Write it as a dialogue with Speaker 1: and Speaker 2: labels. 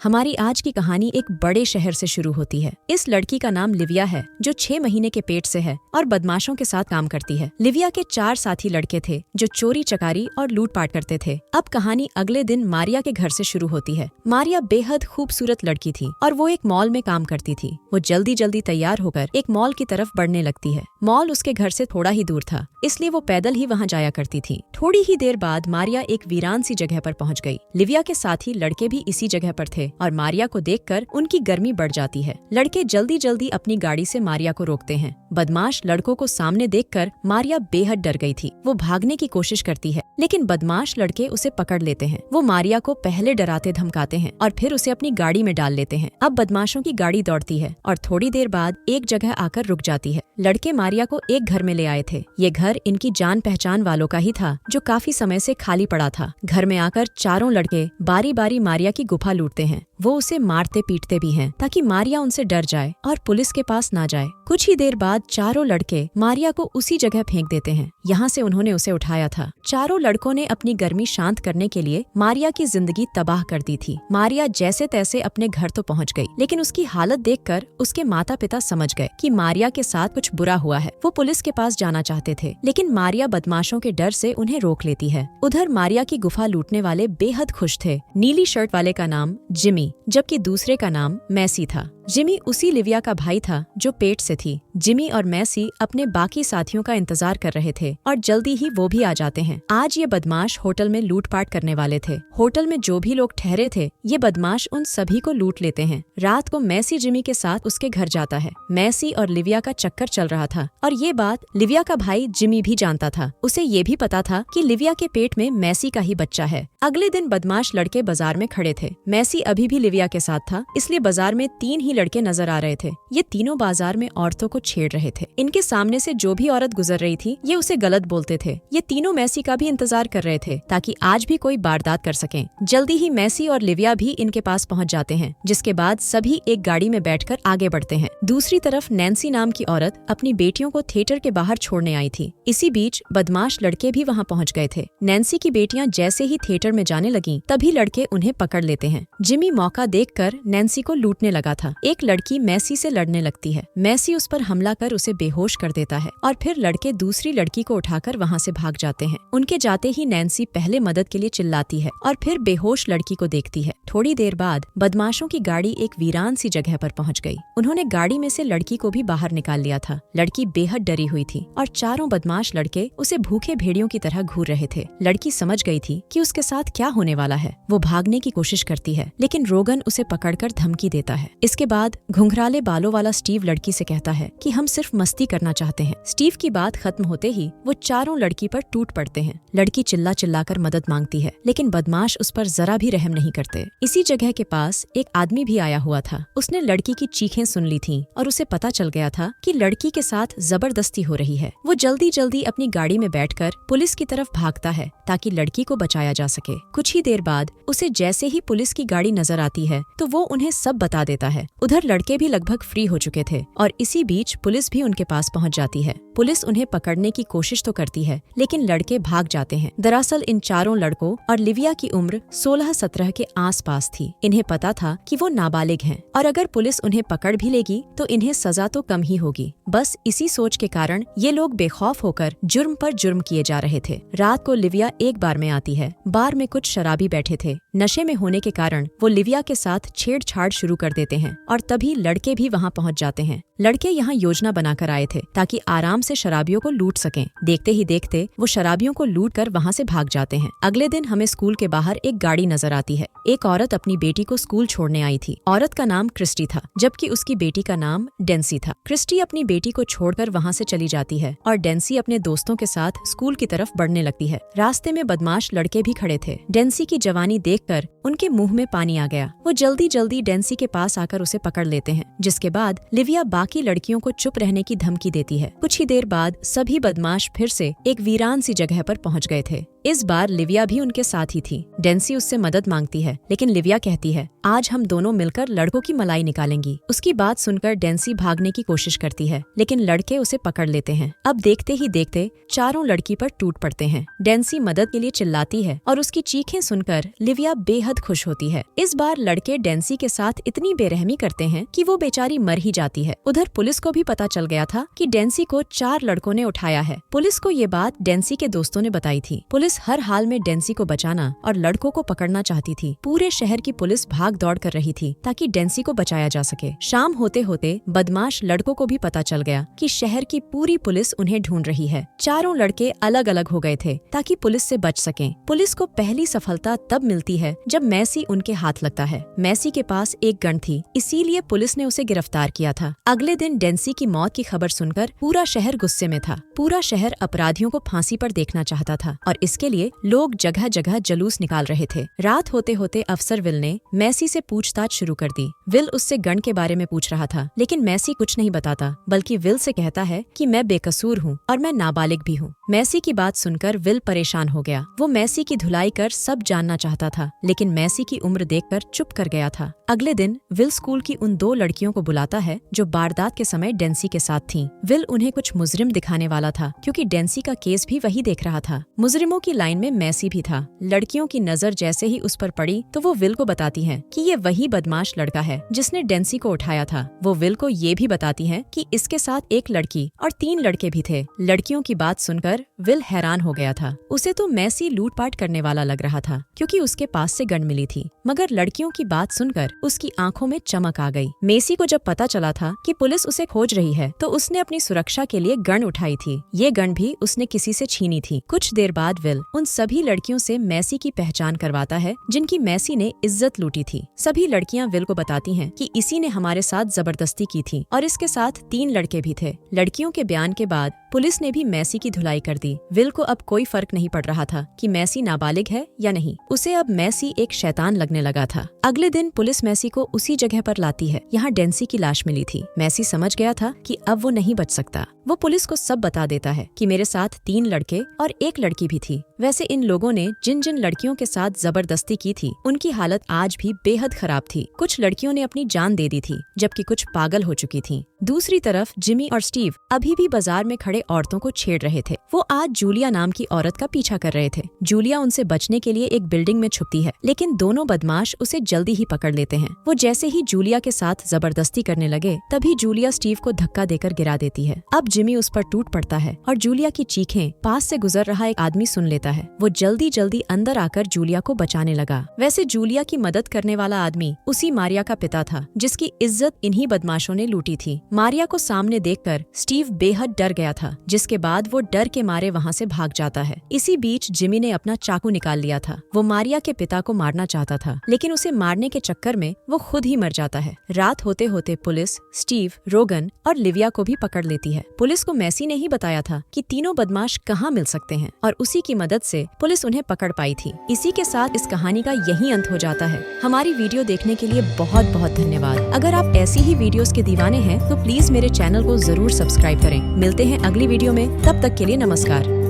Speaker 1: हमारी आज की कहानी एक बड़े शहर से शुरू होती है। इस लड़की का नाम लिविया है जो 6 महीने के पेट से है और बदमाशों के साथ काम करती है। लिविया के 4 साथी लड़के थे जो चोरी चकारी और लूटपाट करते थे। अब कहानी अगले दिन मारिया के घर से शुरू होती है। मारिया बेहद खूबसूरत लड़की थी और वो एक मॉल में काम करती थी। वो जल्दी जल्दी तैयार होकर एक मॉल की तरफ बढ़ने लगती है। मॉल उसके घर से थोड़ा ही दूर था, इसलिए वो पैदल ही वहाँ जाया करती थी। थोड़ी ही देर बाद मारिया एक वीरान सी जगह पर पहुँच गई। लिविया के साथी लड़के भी इसी जगह पर थे और मारिया को देखकर उनकी गर्मी बढ़ जाती है। लड़के जल्दी जल्दी अपनी गाड़ी से मारिया को रोकते हैं। बदमाश लड़कों को सामने देखकर मारिया बेहद डर गई थी। वो भागने की कोशिश करती है, लेकिन बदमाश लड़के उसे पकड़ लेते हैं। वो मारिया को पहले डराते धमकाते हैं और फिर उसे अपनी गाड़ी में डाल लेते हैं। अब बदमाशों की गाड़ी दौड़ती है और थोड़ी देर बाद एक जगह आकर रुक जाती है। लड़के मारिया को एक घर में ले आए थे। ये घर इनकी जान पहचान वालों का ही था जो काफी समय से खाली पड़ा था। घर में आकर चारों लड़के बारी बारी मारिया की गुफा लूटते हैं। वो उसे मारते पीटते भी हैं ताकि मारिया उनसे डर जाए और पुलिस के पास ना जाए। कुछ ही देर बाद चारों लड़के मारिया को उसी जगह फेंक देते हैं यहाँ से उन्होंने उसे उठाया था। चारों लड़कों ने अपनी गर्मी शांत करने के लिए मारिया की जिंदगी तबाह कर दी थी। मारिया जैसे तैसे अपने घर तो पहुँच गई, लेकिन उसकी हालत देखकर उसके माता पिता समझ गए कि मारिया के साथ कुछ बुरा हुआ है। वो पुलिस के पास जाना चाहते थे, लेकिन मारिया बदमाशों के डर से उन्हें रोक लेती है। उधर मारिया की गुफा लूटने वाले बेहद खुश थे। नीली शर्ट वाले का नाम जिमी जबकि दूसरे का नाम मैसी था। जिमी उसी लिविया का भाई था जो पेट से थी। जिमी और मैसी अपने बाकी साथियों का इंतजार कर रहे थे और जल्दी ही वो भी आ जाते हैं। आज ये बदमाश होटल में लूटपाट करने वाले थे। होटल में जो भी लोग ठहरे थे, ये बदमाश उन सभी को लूट लेते हैं। रात को मैसी जिमी के साथ उसके घर जाता है। मैसी और लिविया का चक्कर चल रहा था और ये बात लिविया का भाई जिमी भी जानता था। उसे ये भी पता था कि लिविया के पेट में मैसी का ही बच्चा है। अगले दिन बदमाश लड़के बाजार में खड़े थे। मैसी अभी भी लिविया के साथ था, इसलिए बाजार में 3 ही लड़के नजर आ रहे थे। ये तीनों बाजार में औरतों को छेड़ रहे थे। इनके सामने से जो भी औरत गुजर रही थी, ये उसे गलत बोलते थे। ये तीनों मैसी का भी इंतजार कर रहे थे ताकि आज भी कोई वारदात कर सकें। जल्दी ही मैसी और लिविया भी इनके पास पहुंच जाते हैं, जिसके बाद सभी एक गाड़ी में बैठकर आगे बढ़ते हैं। दूसरी तरफ नैन्सी नाम की औरत अपनी बेटियों को थिएटर के बाहर छोड़ने आई थी। इसी बीच बदमाश लड़के भी वहाँ पहुँच गए थे। नैन्सी की बेटियां जैसे ही थिएटर में जाने लगीं, तभी लड़के उन्हें पकड़ लेते हैं। जिमी मौका देखकर नैन्सी को लूटने लगा था। एक लड़की मैसी से लड़ने लगती है। मैसी उस पर हमला कर उसे बेहोश कर देता है और फिर लड़के दूसरी लड़की को उठाकर वहाँ से भाग जाते हैं। उनके जाते ही नैन्सी पहले मदद के लिए चिल्लाती है और फिर बेहोश लड़की को देखती है। थोड़ी देर बाद बदमाशों की गाड़ी एक वीरान सी जगह पर पहुँच गई। उन्होंने गाड़ी में से लड़की को भी बाहर निकाल लिया था। लड़की बेहद डरी हुई थी और चारों बदमाश लड़के उसे भूखे भेड़ियों की तरह घूर रहे थे। लड़की समझ गई थी कि उसके साथ क्या होने वाला है। वो भागने की कोशिश करती है, लेकिन रोगन उसे पकड़कर धमकी देता है। इसके बाद घुंघराले बालों वाला स्टीव लड़की से कहता है कि हम सिर्फ मस्ती करना चाहते हैं। स्टीव की बात खत्म होते ही वो चारों लड़की पर टूट पड़ते हैं। लड़की चिल्ला चिल्लाकर मदद मांगती है, लेकिन बदमाश उस पर जरा भी रहम नहीं करते। इसी जगह के पास एक आदमी भी आया हुआ था। उसने लड़की की चीखें सुन ली थीं और उसे पता चल गया था कि लड़की के साथ जबरदस्ती हो रही है। वो जल्दी जल्दी अपनी गाड़ी में बैठकर पुलिस की तरफ भागता है ताकि लड़की को बचाया जा सके। कुछ ही देर बाद उसे जैसे ही पुलिस की गाड़ी नजर आती है, तो वो उन्हें सब बता देता है। उधर लड़के भी लगभग फ्री हो चुके थे और इसी बीच पुलिस भी उनके पास पहुंच जाती है। पुलिस उन्हें पकड़ने की कोशिश तो करती है, लेकिन लड़के भाग जाते हैं। दरअसल इन चारों लड़कों और लिविया की उम्र 16-17 के आसपास थी। इन्हें पता था कि वो नाबालिग हैं और अगर पुलिस उन्हें पकड़ भी लेगी तो इन्हें सजा तो कम ही होगी। बस इसी सोच के कारण ये लोग बेखौफ होकर जुर्म पर जुर्म किए जा रहे थे। रात को लिविया एक बार में आती है। बार में कुछ शराबी बैठे थे। नशे में होने के कारण वो लिविया के साथ छेड़छाड़ शुरू कर देते हैं और तभी लड़के भी वहाँ पहुँच जाते हैं। लड़के यहाँ योजना बनाकर आए थे ताकि आराम से शराबियों को लूट सकें। देखते ही देखते वो शराबियों को लूट कर वहाँ से भाग जाते हैं। अगले दिन हमें स्कूल के बाहर एक गाड़ी नजर आती है। एक औरत अपनी बेटी को स्कूल छोड़ने आई थी। औरत का नाम क्रिस्टी था, जबकि उसकी बेटी का नाम डेंसी था। क्रिस्टी अपनी बेटी को छोड़कर वहाँ से चली जाती है और डेंसी अपने दोस्तों के साथ स्कूल की तरफ बढ़ने लगती है। रास्ते में बदमाश लड़के भी खड़े थे। डेंसी की जवानी देखकर उनके मुंह में पानी आ गया। वो जल्दी जल्दी डेंसी के पास आकर उसे पकड़ लेते हैं, जिसके बाद लिविया बाकी लड़कियों को चुप रहने की धमकी देती है। कुछ ही देर बाद सभी बदमाश फिर से एक वीरान सी जगह पर पहुंच गए थे। इस बार लिविया भी उनके साथ ही थी। डेंसी उससे मदद मांगती है, लेकिन लिविया कहती है आज हम दोनों मिलकर लड़कों की मलाई निकालेंगी। उसकी बात सुनकर डेंसी भागने की कोशिश करती है, लेकिन लड़के उसे पकड़ लेते हैं। अब देखते ही देखते चारों लड़की पर टूट पड़ते हैं। डेंसी मदद के लिए चिल्लाती है और उसकी चीखें सुनकर लिविया बेहद खुश होती है। इस बार लड़के डेंसी के साथ इतनी बेरहमी करते हैं कि वो बेचारी मर ही जाती है। उधर पुलिस को भी पता चल गया था कि डेंसी को 4 लड़कों ने उठाया है। पुलिस को ये बात डेंसी के दोस्तों ने बताई थी। पुलिस हर हाल में डेंसी को बचाना और लड़कों को पकड़ना चाहती थी। पूरे शहर की पुलिस भाग दौड़ कर रही थी ताकि डेंसी को बचाया जा सके। शाम होते होते बदमाश लड़कों को भी पता चल गया कि शहर की पूरी पुलिस उन्हें ढूंढ रही है। चारों लड़के अलग अलग हो गए थे ताकि पुलिस से बच सकें। पुलिस को पहली सफलता तब मिलती है जब मैसी उनके हाथ लगता है। मैसी के पास एक गन थी, इसीलिए पुलिस ने उसे गिरफ्तार किया था। अगले दिन डेंसी की मौत की खबर सुनकर पूरा शहर गुस्से में था। पूरा शहर अपराधियों को फांसी पर देखना चाहता था और इसके लिए लोग जगह जगह जुलूस निकाल रहे थे। रात होते होते अफसर विल ने मैसी से पूछताछ शुरू कर दी। विल उससे गन के बारे में पूछ रहा था, लेकिन मैसी कुछ नहीं बताता, बल्कि विल से कहता है कि मैं बेकसूर हूँ और मैं नाबालिग भी हूँ। मैसी की बात सुनकर विल परेशान हो गया। वो मैसी की धुलाई कर सब जानना चाहता था, लेकिन मैसी की उम्र देखकर चुप कर गया था। अगले दिन विल स्कूल की उन 2 लड़कियों को बुलाता है जो वारदात के समय डेंसी के साथ थीं। विल उन्हें कुछ मुजरिम दिखाने वाला था, क्योंकि डेंसी का केस भी वही देख रहा था। मुजरिमों की लाइन में मैसी भी था। लड़कियों की नजर जैसे ही उस पर पड़ी तो वो विल को बताती हैं कि ये वही बदमाश लड़का है जिसने डेंसी को उठाया था। वो विल को ये भी बताती हैं कि इसके साथ एक लड़की और 3 लड़के भी थे। लड़कियों की बात सुनकर विल हैरान हो गया था। उसे तो मैसी लूटपाट करने वाला लग रहा था, क्योंकि उसके पास से गन मिली थी। मगर लड़कियों की बात सुनकर उसकी आंखों में चमक आ गई। मैसी को जब पता चला था कि पुलिस उसे खोज रही है, तो उसने अपनी सुरक्षा के लिए गन उठाई थी। ये गन भी उसने किसी से छीनी थी। कुछ देर बाद विल उन सभी लड़कियों से मैसी की पहचान करवाता है जिनकी मैसी ने इज्जत लूटी थी। सभी लड़कियां विल को बताती हैं कि इसी ने हमारे साथ जबरदस्ती की थी और इसके साथ 3 लड़के भी थे। लड़कियों के बयान के बाद पुलिस ने भी मैसी की धुलाई कर दी। विल को अब कोई फर्क नहीं पड़ रहा था कि मैसी नाबालिग है या नहीं। उसे अब मैसी एक शैतान लगने लगा था। अगले दिन पुलिस मैसी को उसी जगह पर लाती है। यहाँ डेंसी की लाश मिली थी। मैसी समझ गया था कि अब वो नहीं बच सकता। वो पुलिस को सब बता देता है कि मेरे साथ 3 लड़के और एक लड़की भी थी। वैसे इन लोगों ने जिन जिन लड़कियों के साथ जबरदस्ती की थी, उनकी हालत आज भी बेहद खराब थी। कुछ लड़कियों ने अपनी जान दे दी थी, जबकि कुछ पागल हो चुकी थीं। दूसरी तरफ जिमी और स्टीव अभी भी बाजार में खड़े औरतों को छेड़ रहे थे। वो आज जूलिया नाम की औरत का पीछा कर रहे थे। जूलिया उनसे बचने के लिए एक बिल्डिंग में छुपती है, लेकिन दोनों बदमाश उसे जल्दी ही पकड़ लेते हैं। वो जैसे ही जूलिया के साथ जबरदस्ती करने लगे, तभी जूलिया स्टीव को धक्का देकर गिरा देती है। अब जिमी उस पर टूट पड़ता है और जूलिया की चीखें पास से गुजर रहा एक आदमी सुन लेता है। वो जल्दी जल्दी अंदर आकर जूलिया को बचाने लगा। वैसे जूलिया की मदद करने वाला आदमी उसी मारिया का पिता था, जिसकी इज्जत इन्हीं बदमाशों ने लूटी थी। मारिया को सामने देखकर स्टीव बेहद डर गया था, जिसके बाद वो डर के मारे वहाँ से भाग जाता है। इसी बीच जिमी ने अपना चाकू निकाल लिया था। वो मारिया के पिता को मारना चाहता था, लेकिन उसे मारने के चक्कर में वो खुद ही मर जाता है। रात होते होते पुलिस स्टीव, रोगन और लिविया को भी पकड़ लेती है। पुलिस को मैसी ने ही बताया था कि तीनों बदमाश कहाँ मिल सकते हैं, और उसी की मदद से पुलिस उन्हें पकड़ पाई थी। इसी के साथ इस कहानी का यही अंत हो जाता है। हमारी वीडियो देखने के लिए बहुत बहुत धन्यवाद। अगर आप ऐसी ही वीडियोस के दीवाने हैं तो प्लीज मेरे चैनल को जरूर सब्सक्राइब करें। मिलते हैं अगली वीडियो में, तब तक के लिए नमस्कार।